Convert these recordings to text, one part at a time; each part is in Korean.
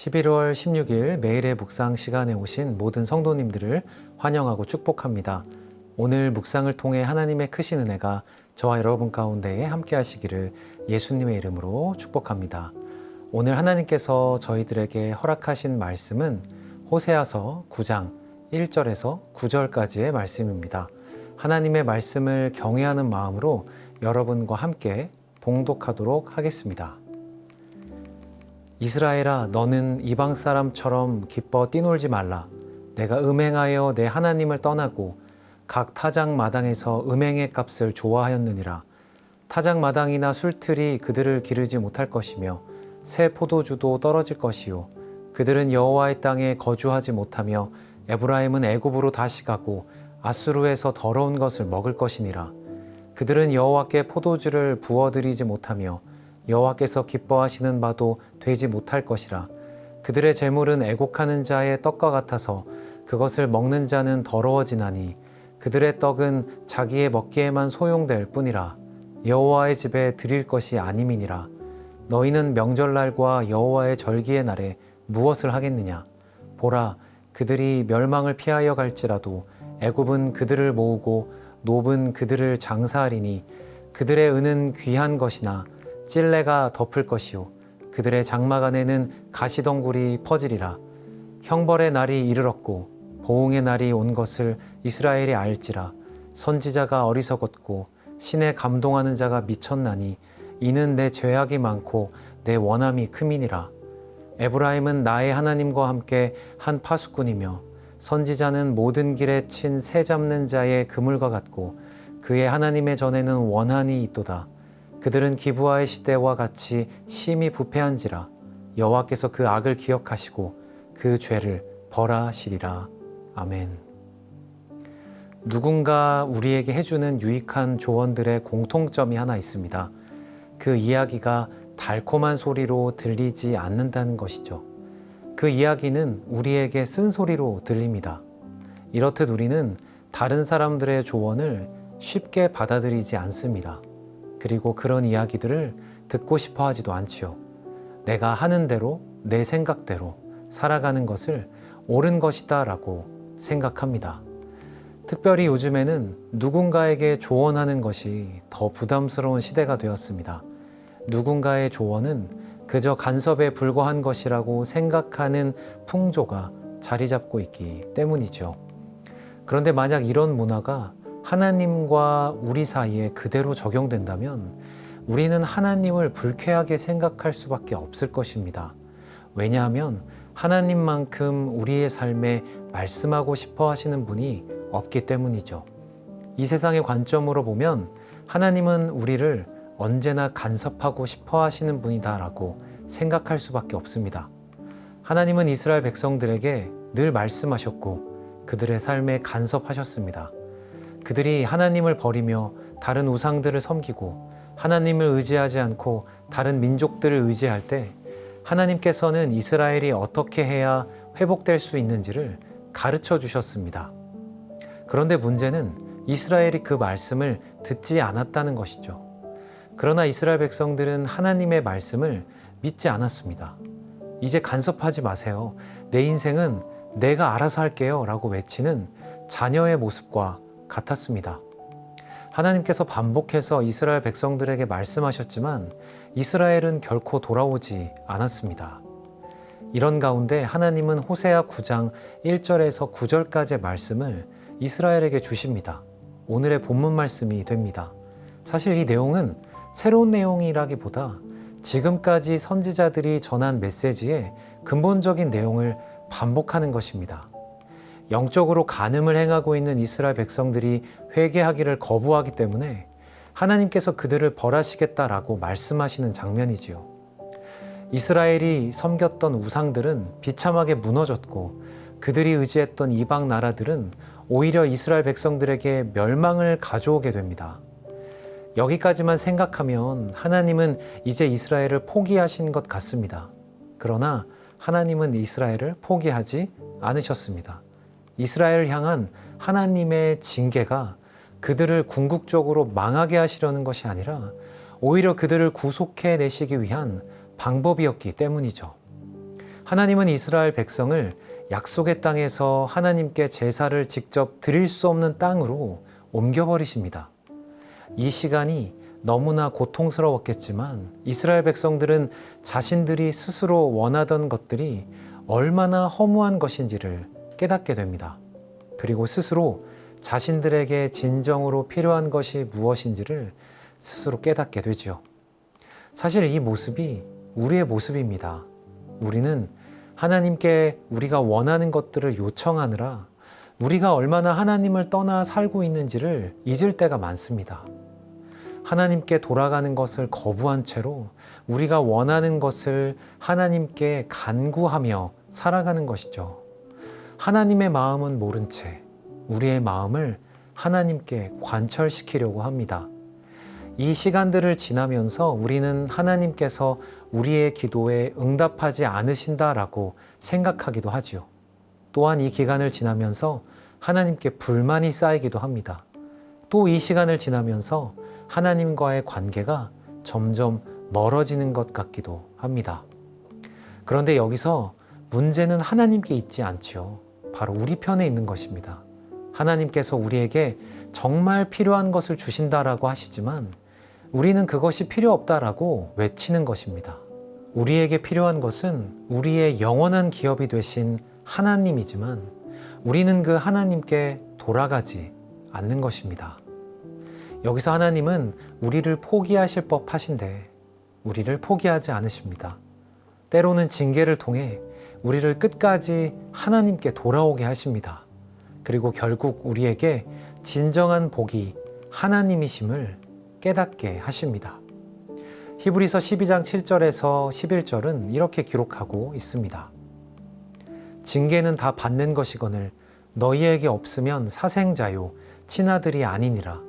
11월 16일 매일의 묵상 시간에 오신 모든 성도님들을 환영하고 축복합니다. 오늘 묵상을 통해 하나님의 크신 은혜가 저와 여러분 가운데에 함께 하시기를 예수님의 이름으로 축복합니다. 오늘 하나님께서 저희들에게 허락하신 말씀은 호세아서 9장 1절에서 9절까지의 말씀입니다. 하나님의 말씀을 경외하는 마음으로 여러분과 함께 봉독하도록 하겠습니다. 이스라엘아, 너는 이방 사람처럼 기뻐 뛰놀지 말라. 내가 음행하여 내 하나님을 떠나고 각 타작 마당에서 음행의 값을 좋아하였느니라. 타작 마당이나 술틀이 그들을 기르지 못할 것이며 새 포도주도 떨어질 것이요 그들은 여호와의 땅에 거주하지 못하며 에브라임은 애굽으로 다시 가고 아수르에서 더러운 것을 먹을 것이니라. 그들은 여호와께 포도주를 부어드리지 못하며 여호와께서 기뻐하시는 바도 되지 못할 것이라. 그들의 재물은 애곡하는 자의 떡과 같아서 그것을 먹는 자는 더러워지나니 그들의 떡은 자기의 먹기에만 소용될 뿐이라. 여호와의 집에 드릴 것이 아님이니라. 너희는 명절날과 여호와의 절기의 날에 무엇을 하겠느냐? 보라, 그들이 멸망을 피하여 갈지라도 애굽은 그들을 모으고 노브는 그들을 장사하리니 그들의 은은 귀한 것이나 찔레가 덮을 것이요 그들의 장막 안에는 가시덩굴이 퍼지리라. 형벌의 날이 이르렀고 보응의 날이 온 것을 이스라엘이 알지라. 선지자가 어리석었고 신에 감동하는 자가 미쳤나니 이는 내 죄악이 많고 내 원함이 크민이라. 에브라임은 나의 하나님과 함께 한 파수꾼이며 선지자는 모든 길에 친 새 잡는 자의 그물과 같고 그의 하나님의 전에는 원한이 있도다. 그들은 기브아의 시대와 같이 심히 부패한지라. 여호와께서 그 악을 기억하시고 그 죄를 벌하시리라. 아멘. 누군가 우리에게 해주는 유익한 조언들의 공통점이 하나 있습니다. 그 이야기가 달콤한 소리로 들리지 않는다는 것이죠. 그 이야기는 우리에게 쓴소리로 들립니다. 이렇듯 우리는 다른 사람들의 조언을 쉽게 받아들이지 않습니다. 그리고 그런 이야기들을 듣고 싶어 하지도 않지요. 내가 하는 대로 내 생각대로 살아가는 것을 옳은 것이다 라고 생각합니다. 특별히 요즘에는 누군가에게 조언하는 것이 더 부담스러운 시대가 되었습니다. 누군가의 조언은 그저 간섭에 불과한 것이라고 생각하는 풍조가 자리 잡고 있기 때문이죠. 그런데 만약 이런 문화가 하나님과 우리 사이에 그대로 적용된다면 우리는 하나님을 불쾌하게 생각할 수밖에 없을 것입니다. 왜냐하면 하나님만큼 우리의 삶에 말씀하고 싶어 하시는 분이 없기 때문이죠. 이 세상의 관점으로 보면 하나님은 우리를 언제나 간섭하고 싶어 하시는 분이다라고 생각할 수밖에 없습니다. 하나님은 이스라엘 백성들에게 늘 말씀하셨고 그들의 삶에 간섭하셨습니다. 그들이 하나님을 버리며 다른 우상들을 섬기고 하나님을 의지하지 않고 다른 민족들을 의지할 때 하나님께서는 이스라엘이 어떻게 해야 회복될 수 있는지를 가르쳐 주셨습니다. 그런데 문제는 이스라엘이 그 말씀을 듣지 않았다는 것이죠. 그러나 이스라엘 백성들은 하나님의 말씀을 믿지 않았습니다. 이제 간섭하지 마세요. 내 인생은 내가 알아서 할게요 라고 외치는 자녀의 모습과 같았습니다. 하나님께서 반복해서 이스라엘 백성들에게 말씀하셨지만 이스라엘은 결코 돌아오지 않았습니다. 이런 가운데 하나님은 호세아 9장 1절에서 9절까지의 말씀을 이스라엘에게 주십니다. 오늘의 본문 말씀이 됩니다. 사실 이 내용은 새로운 내용이라기보다 지금까지 선지자들이 전한 메시지의 근본적인 내용을 반복하는 것입니다. 영적으로 간음을 행하고 있는 이스라엘 백성들이 회개하기를 거부하기 때문에 하나님께서 그들을 벌하시겠다라고 말씀하시는 장면이지요. 이스라엘이 섬겼던 우상들은 비참하게 무너졌고 그들이 의지했던 이방 나라들은 오히려 이스라엘 백성들에게 멸망을 가져오게 됩니다. 여기까지만 생각하면 하나님은 이제 이스라엘을 포기하신 것 같습니다. 그러나 하나님은 이스라엘을 포기하지 않으셨습니다. 이스라엘을 향한 하나님의 징계가 그들을 궁극적으로 망하게 하시려는 것이 아니라 오히려 그들을 구속해 내시기 위한 방법이었기 때문이죠. 하나님은 이스라엘 백성을 약속의 땅에서 하나님께 제사를 직접 드릴 수 없는 땅으로 옮겨버리십니다. 이 시간이 너무나 고통스러웠겠지만 이스라엘 백성들은 자신들이 스스로 원하던 것들이 얼마나 허무한 것인지를 깨닫게 됩니다. 그리고 스스로 자신들에게 진정으로 필요한 것이 무엇인지를 스스로 깨닫게 되지요. 사실 이 모습이 우리의 모습입니다. 우리는 하나님께 우리가 원하는 것들을 요청하느라 우리가 얼마나 하나님을 떠나 살고 있는지를 잊을 때가 많습니다. 하나님께 돌아가는 것을 거부한 채로 우리가 원하는 것을 하나님께 간구하며 살아가는 것이죠. 하나님의 마음은 모른 채 우리의 마음을 하나님께 관철시키려고 합니다. 이 시간들을 지나면서 우리는 하나님께서 우리의 기도에 응답하지 않으신다라고 생각하기도 하지요. 또한 이 기간을 지나면서 하나님께 불만이 쌓이기도 합니다. 또 이 시간을 지나면서 하나님과의 관계가 점점 멀어지는 것 같기도 합니다. 그런데 여기서 문제는 하나님께 있지 않지요. 바로 우리 편에 있는 것입니다. 하나님께서 우리에게 정말 필요한 것을 주신다라고 하시지만 우리는 그것이 필요 없다라고 외치는 것입니다. 우리에게 필요한 것은 우리의 영원한 기업이 되신 하나님이지만 우리는 그 하나님께 돌아가지 않는 것입니다. 여기서 하나님은 우리를 포기하실 법하신데 우리를 포기하지 않으십니다. 때로는 징계를 통해 우리를 끝까지 하나님께 돌아오게 하십니다. 그리고 결국 우리에게 진정한 복이 하나님이심을 깨닫게 하십니다. 히브리서 12장 7절에서 11절은 이렇게 기록하고 있습니다. 징계는 다 받는 것이거늘 너희에게 없으면 사생자요 친아들이 아니니라.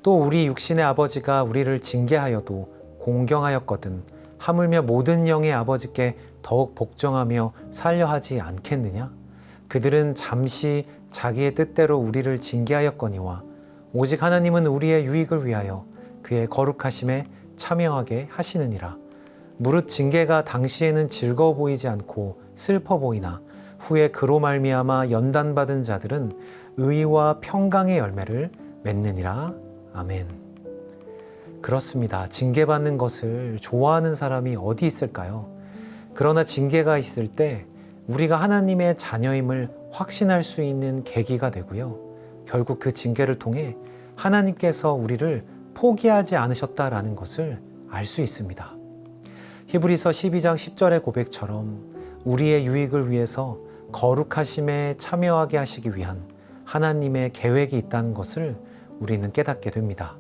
또 우리 육신의 아버지가 우리를 징계하여도 공경하였거든 하물며 모든 영의 아버지께 더욱 복종하며 살려 하지 않겠느냐? 그들은 잠시 자기의 뜻대로 우리를 징계하였거니와 오직 하나님은 우리의 유익을 위하여 그의 거룩하심에 참여하게 하시느니라. 무릇 징계가 당시에는 즐거워 보이지 않고 슬퍼 보이나 후에 그로 말미암아 연단받은 자들은 의와 평강의 열매를 맺느니라. 아멘. 그렇습니다. 징계받는 것을 좋아하는 사람이 어디 있을까요? 그러나 징계가 있을 때 우리가 하나님의 자녀임을 확신할 수 있는 계기가 되고요. 결국 그 징계를 통해 하나님께서 우리를 포기하지 않으셨다라는 것을 알 수 있습니다. 히브리서 12장 10절의 고백처럼 우리의 유익을 위해서 거룩하심에 참여하게 하시기 위한 하나님의 계획이 있다는 것을 우리는 깨닫게 됩니다.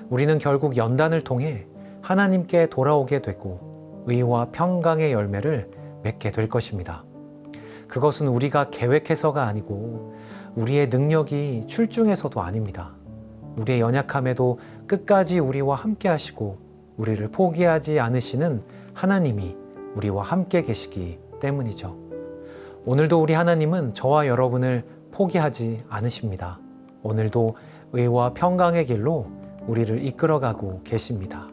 우리는 결국 연단을 통해 하나님께 돌아오게 되고 의와 평강의 열매를 맺게 될 것입니다. 그것은 우리가 계획해서가 아니고 우리의 능력이 출중해서도 아닙니다. 우리의 연약함에도 끝까지 우리와 함께 하시고 우리를 포기하지 않으시는 하나님이 우리와 함께 계시기 때문이죠. 오늘도 우리 하나님은 저와 여러분을 포기하지 않으십니다. 오늘도 의와 평강의 길로 우리를 이끌어가고 계십니다.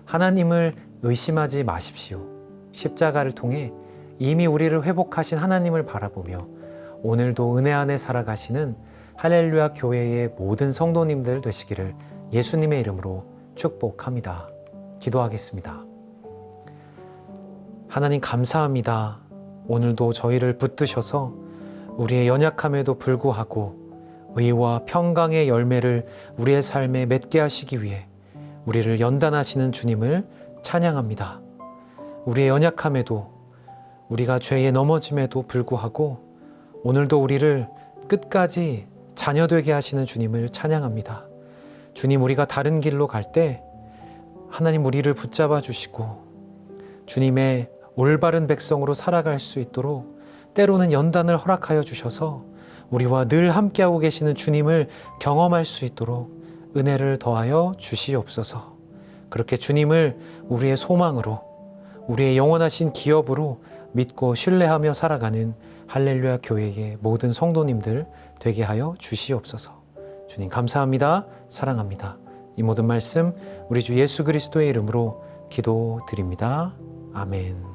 하나님을 의심하지 마십시오. 십자가를 통해 이미 우리를 회복하신 하나님을 바라보며 오늘도 은혜 안에 살아가시는 할렐루야 교회의 모든 성도님들 되시기를 예수님의 이름으로 축복합니다. 기도하겠습니다. 하나님 감사합니다. 오늘도 저희를 붙드셔서 우리의 연약함에도 불구하고 의와 평강의 열매를 우리의 삶에 맺게 하시기 위해 우리를 연단하시는 주님을 찬양합니다. 우리의 연약함에도 우리가 죄에 넘어짐에도 불구하고 오늘도 우리를 끝까지 자녀되게 하시는 주님을 찬양합니다. 주님, 우리가 다른 길로 갈 때 하나님 우리를 붙잡아 주시고 주님의 올바른 백성으로 살아갈 수 있도록 때로는 연단을 허락하여 주셔서 우리와 늘 함께하고 계시는 주님을 경험할 수 있도록 은혜를 더하여 주시옵소서. 그렇게 주님을 우리의 소망으로 우리의 영원하신 기업으로 믿고 신뢰하며 살아가는 할렐루야 교회의 모든 성도님들 되게 하여 주시옵소서. 주님 감사합니다. 사랑합니다. 이 모든 말씀 우리 주 예수 그리스도의 이름으로 기도드립니다. 아멘.